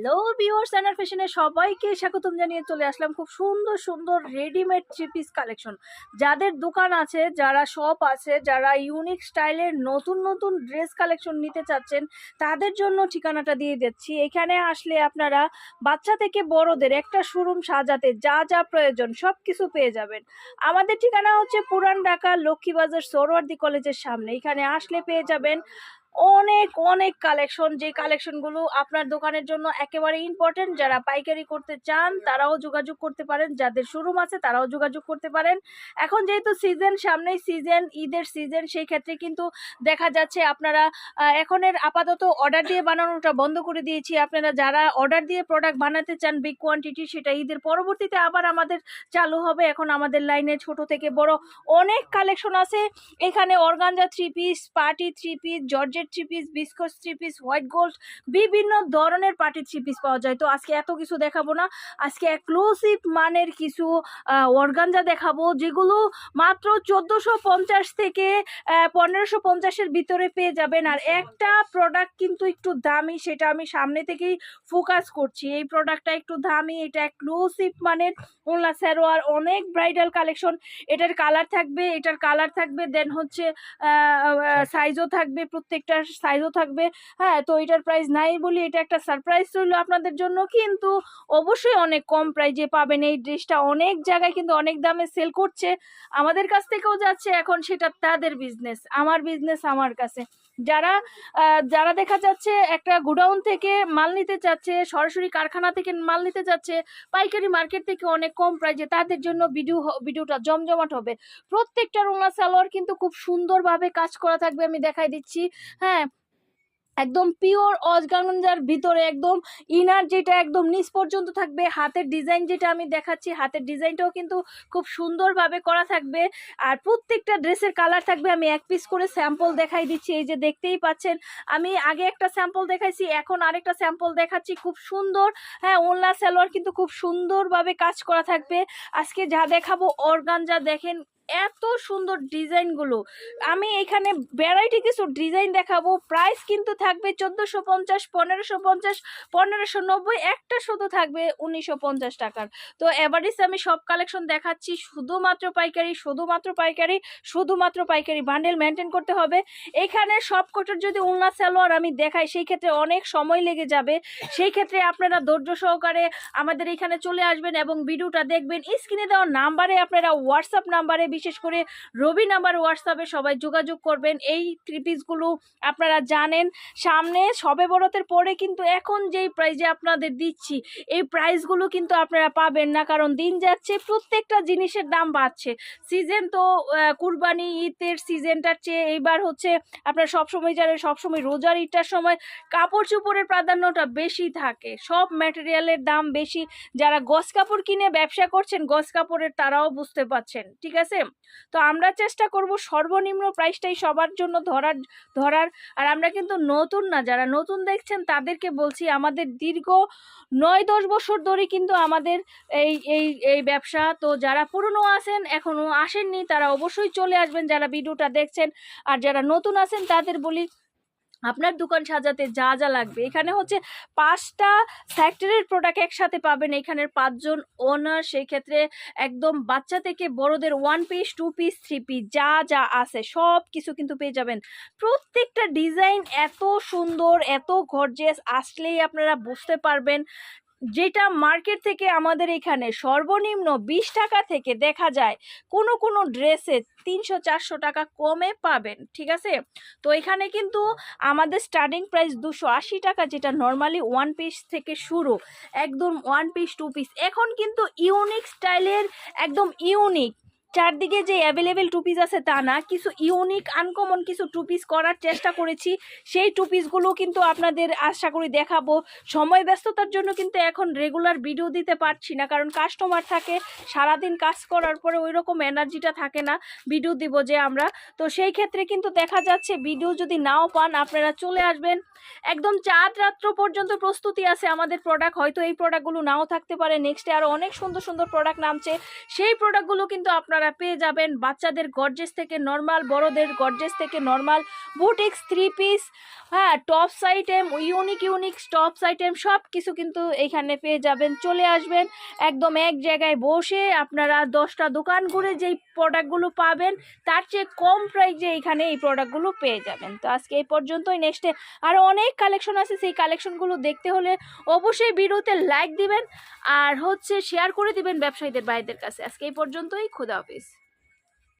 Hello viewers, সানার ফ্যাশনে সবাইকে স্বাগতম জানিয়ে চলে আসলাম খুব সুন্দর সুন্দর রেডিমেড থ্রি পিস কালেকশন। যাদের দোকান আছে, যারা শপ আছে, যারা ইউনিক স্টাইলের নতুন নতুন ড্রেস কালেকশন নিতে চাচ্ছেন, তাদের জন্য ঠিকানাটা দিয়ে দিচ্ছি। এখানে আসলে আপনারা বাচ্চা থেকে বড়দের একটা শোরুম সাজাতে যা যা প্রয়োজন সব কিছু পেয়ে যাবেন। আমাদের ঠিকানা হচ্ছে পুরান ঢাকা লক্ষ্মীবাজার সোহরাওয়ার্দী কলেজের সামনে। এখানে আসলে পেয়ে যাবেন অনেক অনেক কালেকশন, যে কালেকশনগুলো আপনার দোকানের জন্য একেবারে ইম্পর্টেন্ট। যারা পাইকারি করতে চান তারাও যোগাযোগ করতে পারেন, যাদের শোরুম আছে তারাও যোগাযোগ করতে পারেন। এখন যেহেতু সিজন, সামনেই সিজন, ঈদের সিজন, সেই ক্ষেত্রে কিন্তু দেখা যাচ্ছে আপনারা এখনের আপাতত অর্ডার দিয়ে বানানোটা বন্ধ করে দিয়েছি। আপনারা যারা অর্ডার দিয়ে প্রোডাক্ট বানাতে চান বিগ কোয়ান্টিটি, সেটা ঈদের পরবর্তীতে আবার আমাদের চালু হবে। এখন আমাদের লাইনে ছোট থেকে বড় অনেক কালেকশন আছে। এখানে organza three piece, party three piece, georgette three piece, viscose three piece, white gold, বিভিন্ন ধরনের পার্টি থ্রি পিস পাওয়া যায়। তো আজকে এত কিছু দেখাবো না, আজকে এক্সক্লুসিভ মানের কিছু অর্গানজা দেখাবো, যেগুলো মাত্র 1450 থেকে 1550-এর ভিতরে পেয়ে যাবেন। আর একটা প্রোডাক্ট কিন্তু একটু দামি, সেটা আমি সামনে থেকেই ফোকাস করছি। এই প্রোডাক্টটা একটু দামি, এটা এক্সক্লুসিভ মানের ওড়না সালোয়ার, অনেক ব্রাইডাল কালেকশন। এটার কালার থাকবে, দেন হচ্ছে সাইজও থাকবে, প্রত্যেকটা সাইজও থাকবে। হ্যাঁ, তো এটার প্রাইস নাই বলি এটা একটা সারপ্রাইজ রইল আপনাদের জন্য, কিন্তু অবশ্যই অনেক কম প্রাইজে পাবেন। এই ড্রেসটা অনেক জায়গায় কিন্তু অনেক দামে সেল করছে, আমাদের কাছ থেকেও যাচ্ছে। এখন সেটা তাদের বিজনেস, আমার বিজনেস আমার কাছে। যারা যারা দেখা যাচ্ছে একটা গোডাউন থেকে মাল নিতে চাচ্ছে, সরাসরি কারখানা থেকে মাল নিতে চাচ্ছে, পাইকারি মার্কেট থেকে অনেক কম প্রাইজে, তাদের জন্য ভিডিওটা জমজমাট হবে। প্রত্যেকটা ওড়না সালোয়ার কিন্তু খুব সুন্দরভাবে কাজ করা থাকবে, আমি দেখাই দিচ্ছি। হ্যাঁ, একদম পিওর অর্গানজার ভিতরে একদম ইনার যেটা একদম নিচ পর্যন্ত থাকবে। হাতের ডিজাইন যেটা আমি দেখাচ্ছি, হাতের ডিজাইনটাও কিন্তু খুব সুন্দরভাবে করা থাকবে। আর প্রত্যেকটা ড্রেসের কালার থাকবে। আমি এক পিস করে স্যাম্পল দেখাই দিচ্ছি, এই যে দেখতেই পাচ্ছেন। আমি আগে একটা স্যাম্পল দেখাইছি, এখন আরেকটা স্যাম্পল দেখাচ্ছি। খুব সুন্দর, হ্যাঁ, ওড়না সালোয়ার কিন্তু খুব সুন্দরভাবে কাজ করা থাকবে। আজকে যা দেখাবো অর্গানজা, দেখেন এত সুন্দর ডিজাইনগুলো। আমি এখানে ভ্যারাইটি কিছু ডিজাইন দেখাবো। প্রাইস কিন্তু থাকবে 1450, 1550, 1590, একটা শুধু থাকবে 1950 টাকার। তো এভারেজ আমি সব কালেকশন দেখাচ্ছি, শুধুমাত্র পাইকারি, শুধুমাত্র পাইকারি বান্ডেল মেনটেন করতে হবে। এখানে সব কটার যদি ওড়না সালোয়ার আমি দেখাই, সেই ক্ষেত্রে অনেক সময় লেগে যাবে। সেই ক্ষেত্রে আপনারা ধৈর্য সহকারে আমাদের এখানে চলে আসবেন এবং ভিডিওটা দেখবেন। স্ক্রিনে দেওয়া নাম্বারে, আপনারা হোয়াটসঅ্যাপ নাম্বারে, বিশেষ করে রবি নাম্বার হোয়াটসঅ্যাপে সবাই যোগাযোগ করবেন। এই থ্রি পিসগুলো আপনারা জানেন সামনে সবে বরাতের পরে কিন্তু এখন যেই প্রাইজে আপনাদের দিচ্ছি, এই প্রাইসগুলো কিন্তু আপনারা পাবেন না, কারণ দিন যাচ্ছে, প্রত্যেকটা জিনিসের দাম বাড়ছে। সিজন তো কুরবানি ঈদের সিজনটার চেয়ে এইবার হচ্ছে আপনারা সবসময় জানেন, সবসময় রোজার ঈদটার সময় কাপড় চোপড়ের প্রাধান্যটা বেশি থাকে, সব ম্যাটেরিয়ালের দাম বেশি। যারা গস কাপড় কিনে ব্যবসা করছেন, গস কাপড়ের, তারাও বুঝতে পারছেন, ঠিক আছে। তো আমরা চেষ্টা করব সর্বনিম্ন প্রাইসটাই সবার জন্য ধরার। আর আমরা কিন্তু নতুন না, যারা নতুন দেখছেন তাদেরকে বলছি, আমাদের দীর্ঘ 9-10 বছর ধরে কিন্তু আমাদের এই এই এই ব্যবসা। তো যারা পুরনো আছেন, এখনো আসেননি, তারা অবশ্যই চলে আসবেন যারা ভিডিওটা দেখছেন। আর যারা নতুন আছেন তাদের বলি, আপনার দোকান সাজাতে যা যা লাগবে, এখানে হচ্ছে 5টা ফ্যাক্টরির প্রোডাক্ট একসাথে পাবেন। এখানের 5 জন ওনার, সেই ক্ষেত্রে একদম বাচ্চা থেকে বড়দের 1 পিস, 2 পিস, 3 পিস যা যা আছে সব কিছু কিন্তু পেয়ে যাবেন। প্রত্যেকটা ডিজাইন এত সুন্দর, এত গর্জিয়াস, আসলেই আপনারা বুঝতে পারবেন। যেটা মার্কেট থেকে আমাদের এখানে সর্বনিম্ন 20 টাকা থেকে দেখা যায় কোনো ড্রেসে 300-400 টাকা কমে পাবেন, ঠিক আছে। তো এখানে কিন্তু আমাদের স্টার্টিং প্রাইস 280 টাকা, যেটা নর্মালি 1 পিস থেকে শুরু, একদম 1 পিস 2 পিস। এখন কিন্তু ইউনিক স্টাইলের, একদম ইউনিক, চারদিকে যে অ্যাভেলেবেল টু পিস আছে তা না, কিছু ইউনিক আনকমন কিছু টু পিস করার চেষ্টা করেছি। সেই টু পিসগুলো কিন্তু আপনাদের আশা করি দেখাবো। সময় ব্যস্ততার জন্য কিন্তু এখন রেগুলার ভিডিও দিতে পারছি না, কারণ কাস্টমার থাকে, সারাদিন কাজ করার পরে ওই রকম এনার্জিটা থাকে না ভিডিও দিব যে আমরা। তো সেই ক্ষেত্রে কিন্তু দেখা যাচ্ছে ভিডিও যদি নাও পান, আপনারা চলে আসবেন। একদম চাঁদ রাত্র পর্যন্ত প্রস্তুতি আছে আমাদের প্রোডাক্ট। হয়তো এই প্রোডাক্টগুলো নাও থাকতে পারে, নেক্সটে আরও অনেক সুন্দর সুন্দর প্রোডাক্ট নামছে, সেই প্রোডাক্টগুলো কিন্তু আপনারা আপনারা পেয়ে যাবেন। বাচ্চাদের গর্জেস থেকে নর্মাল, বড়দের গর্জেস থেকে নর্মাল, বুটিক্স, 3 পিস, হ্যাঁ, tops item, unique tops item সব কিছু কিন্তু এইখানে পেয়ে যাবেন। চলে আসবেন, একদম এক জায়গায় বসে আপনারা 10টা দোকান ঘুরে যেই প্রোডাক্টগুলো পাবেন তার চেয়ে কম প্রাইসে এইখানে এই প্রোডাক্টগুলো পেয়ে যাবেন। তো আজকে এই পর্যন্তই। নেক্সটে আরও অনেক কালেকশন আছে, সেই কালেকশনগুলো দেখতে হলে অবশ্যই ভিডিওতে লাইক দিবেন আর শেয়ার করে দিবেন ব্যবসায়ীদের ভাইদের কাছে। আজকে এই পর্যন্তই, খোদা হাফেজ।